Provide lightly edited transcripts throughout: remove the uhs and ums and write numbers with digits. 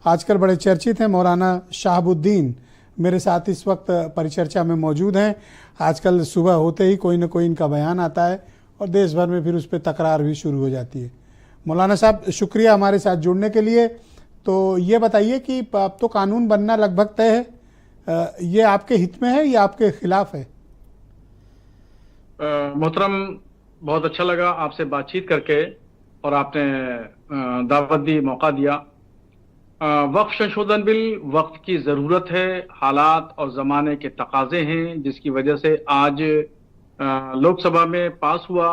आजकल बड़े चर्चित हैं, मौलाना शहाबुद्दीन मेरे साथ इस वक्त परिचर्चा में मौजूद हैं। आजकल सुबह होते ही कोई ना कोई इनका बयान आता है और देश भर में फिर उस पर तकरार भी शुरू हो जाती है। मौलाना साहब, शुक्रिया हमारे साथ जुड़ने के लिए। तो ये बताइए कि अब तो कानून बनना लगभग तय है, ये आपके हित में है या आपके खिलाफ है? मोहतरम, बहुत अच्छा लगा आपसे बातचीत करके और आपने दावत दी, मौका दिया। वक्फ संशोधन बिल वक्त की ज़रूरत है, हालात और ज़माने के तकाजे हैं, जिसकी वजह से आज लोकसभा में पास हुआ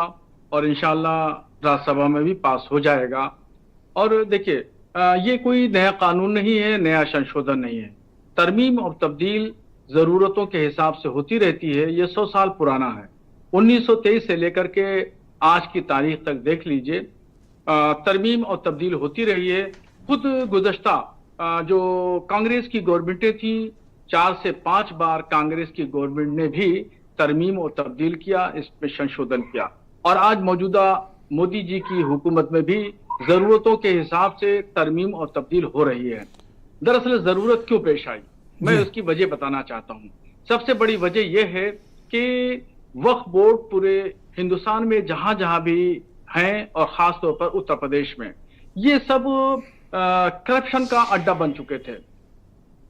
और इंशाअल्लाह राज्यसभा में भी पास हो जाएगा। और देखिए, ये कोई नया कानून नहीं है, नया संशोधन नहीं है। तरमीम और तब्दील ज़रूरतों के हिसाब से होती रहती है। ये 100 साल पुराना है। 1923 से लेकर के आज की तारीख तक देख लीजिए, तरमीम और तब्दील होती रही है। खुद गुज़श्ता जो कांग्रेस की गवर्नमेंटें थी, 4 से 5 बार कांग्रेस की गवर्नमेंट ने भी तरमीम और तब्दील किया, इसमें संशोधन किया। और आज मौजूदा मोदी जी की हुकूमत में भी जरूरतों के हिसाब से तरमीम और तब्दील हो रही है। दरअसल जरूरत क्यों पेश आई, मैं उसकी वजह बताना चाहता हूँ। सबसे बड़ी वजह यह है कि वक्फ बोर्ड पूरे हिंदुस्तान में जहां जहां भी हैं और खास तौर पर उत्तर प्रदेश में, ये सब करप्शन का अड्डा बन चुके थे।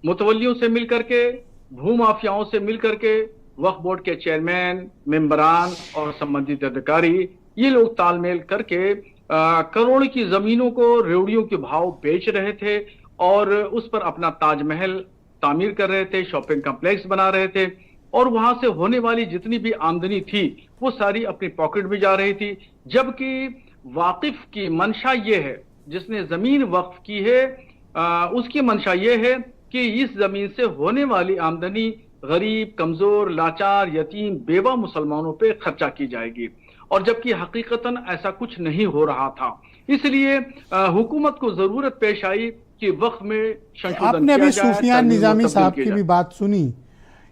मुतवल्लियों से मिलकर के, भूमाफियाओं से मिलकर के, वक्फ बोर्ड के चेयरमैन, मेंबरान और संबंधित अधिकारी, ये लोग तालमेल करके करोड़ की जमीनों को रेवड़ियों के भाव बेच रहे थे और उस पर अपना ताजमहल तामीर कर रहे थे, शॉपिंग कॉम्प्लेक्स बना रहे थे। और वहां से होने वाली जितनी भी आमदनी थी वो सारी अपनी पॉकेट में जा रही थी। जबकि वाकिफ की मंशा ये है, जिसने जमीन वक्फ की है, उसकी मंशा ये है कि इस जमीन से होने वाली आमदनी गरीब, कमजोर, लाचार, यतीम, बेवा मुसलमानों पे खर्चा की जाएगी। और जबकि हकीकतन ऐसा कुछ नहीं हो रहा था। इसलिए हुकूमत को जरूरत पेश आई कि वक्फ में संशोधन आपने अभी सुफियान निजामी साहब की भी बात सुनी।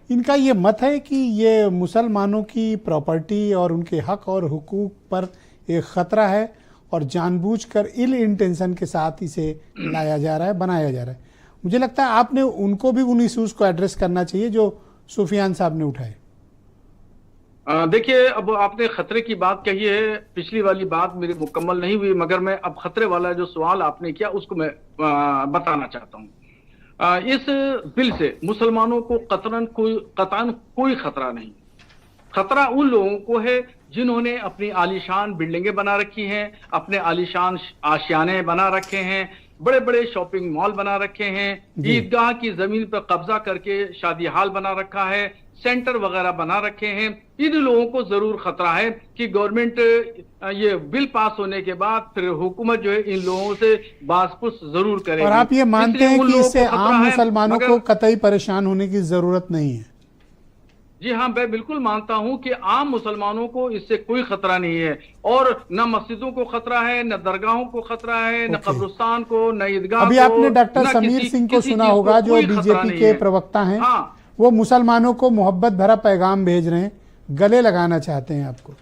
इनका ये मत है कि ये मुसलमानों की प्रॉपर्टी और उनके हक और हुकूक पर एक खतरा है और जानबूझकर इल इंटेंशन के साथ इसे लाया जा रहा है, बनाया जा रहा है। मुझे लगता है आपने उनको भी उन इश्यूज को एड्रेस करना चाहिए जो सुफियान साहब ने उठाए। देखिए, अब आपने खतरे की बात कही है, पिछली वाली बात मेरी मुकम्मल नहीं हुई, मगर मैं अब खतरे वाला जो सवाल आपने किया उसको मैं बताना चाहता हूँ। इस बिल से मुसलमानों को कतरन कोई खतरा नहीं। खतरा उन लोगों को है जिन्होंने अपनी आलीशान बिल्डिंगें बना रखी हैं, अपने आलीशान आशियाने बना रखे हैं, बड़े बड़े शॉपिंग मॉल बना रखे हैं, ईदगाह की जमीन पर कब्जा करके शादी हाल बना रखा है, सेंटर वगैरह बना रखे हैं। इन लोगों को जरूर खतरा है कि गवर्नमेंट ये बिल पास होने के बाद फिर हुकूमत जो है इन लोगों से बासपुस जरूर करेगी। और आप ये मानते हैं कि इससे आम मुसलमानों को कतई परेशान होने की जरूरत नहीं है? जी हाँ, मैं बिल्कुल मानता हूं कि आम मुसलमानों को इससे कोई खतरा नहीं है। और न मस्जिदों को खतरा है, न दरगाहों को खतरा है, न कब्रिस्तान को, न ईदगाह को। अभी आपने डॉक्टर समीर सिंह को सुना होगा, जो बीजेपी के प्रवक्ता हैं। हाँ, वो मुसलमानों को मोहब्बत भरा पैगाम भेज रहे हैं, गले लगाना चाहते हैं आपको।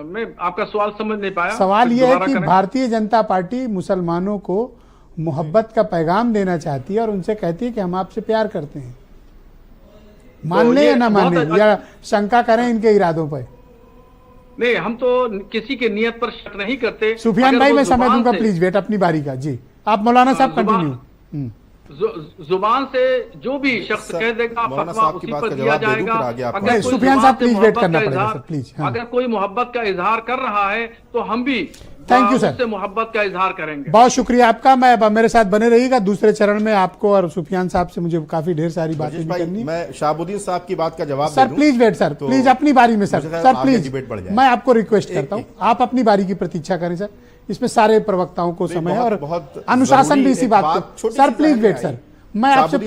मैं आपका सवाल समझ नहीं पाया। सवाल ये है कि भारतीय जनता पार्टी मुसलमानों को मोहब्बत का पैगाम देना चाहती है और उनसे कहती है कि हम आपसे प्यार करते हैं। मान ले या ना माने, या शंका करें इनके इरादों पर? नहीं, हम तो किसी के नियत पर शक नहीं करते। सुफियान भाई, मैं समय दूंगा, प्लीज वेट, अपनी बारी का। जी, आप मौलाना साहब कंटिन्यू। जुबान से जो भी शख्स कह देगा फतवा उसी पर दिया जाएगा। अगर सुफियान साहब प्लीज वेट करना पड़ेगा सर, प्लीज। अगर कोई मोहब्बत का इजहार कर रहा है तो हम भी थैंक यू सर उससे मोहब्बत का इजहार करेंगे। बहुत शुक्रिया आपका। मैं मेरे साथ बने रहिएगा। दूसरे चरण में आपको और सुफियान साहब से मुझे काफी ढेर सारी बातें भी करनी। मैं शहाबुद्दीन साहब की बात का जवाब sir please wait sir, please अपनी बारी में सर प्लीज मैं आपको रिक्वेस्ट करता हूँ, आप अपनी बारी की प्रतीक्षा करें सर। इसमें सारे प्रवक्ताओं को समय और अनुशासन भी इसी बात को। सर प्लीज वेट सर, मैं आपसे